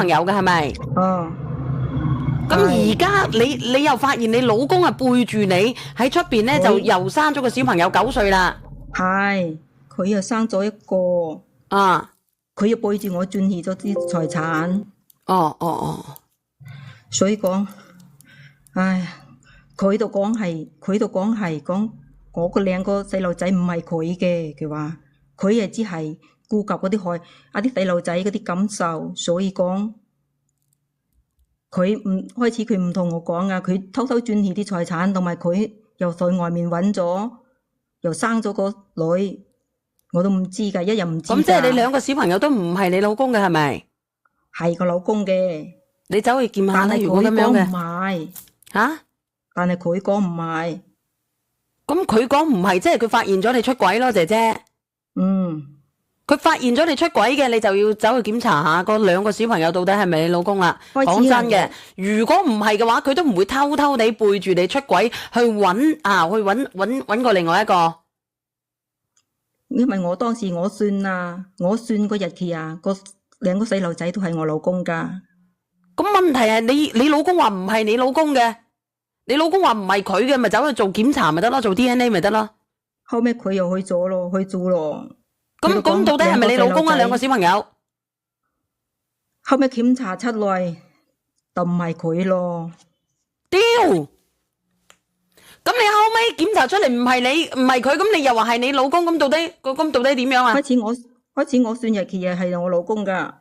朋友嘅係咪？哦，咁而家你又發現你老公係背住你喺出邊咧，就又生咗個小朋友9歲啦。係，佢又生咗一個，啊，佢又背住我轉移咗啲財產，哦，所以講，唉，佢度講講我個兩個細路仔唔係佢嘅，佢話佢係只係顧及嗰啲啲細路仔嗰啲感受，所以講開始佢唔同我講啊，佢偷偷轉移啲財產，同埋佢又在外面揾咗，又生咗個女，我都唔知㗎，一日唔知㗎。咁即係你兩個小朋友都唔係你老公嘅係咪？係個老公嘅，你走去見下啦，但係如果咁樣佢講唔嘅係，嚇，但係佢講唔係，咁佢講唔係，即係佢發現咗你出軌咯，姐姐。佢發現咗你出軌嘅，你就要走去檢查下嗰兩個小朋友到底係咪你老公啦。講真嘅，如果唔係嘅話，佢都唔會偷偷地背住你出軌去揾過另外一個。因為我當時我算個日期啊，個兩個細路仔都係我老公噶。咁問題係你老公話唔係你老公嘅，你老公話唔係佢嘅，咪走去做檢查咪得咯，做 DNA 咪得咯。後尾佢又去做咯。咁到底係咪你老公啊？兩個小朋友後尾檢查出來就唔係佢咯。屌！咁你後尾檢查出嚟唔係你唔係佢，咁你又話係你老公，咁到底點樣啊？開始我算日期係我老公噶。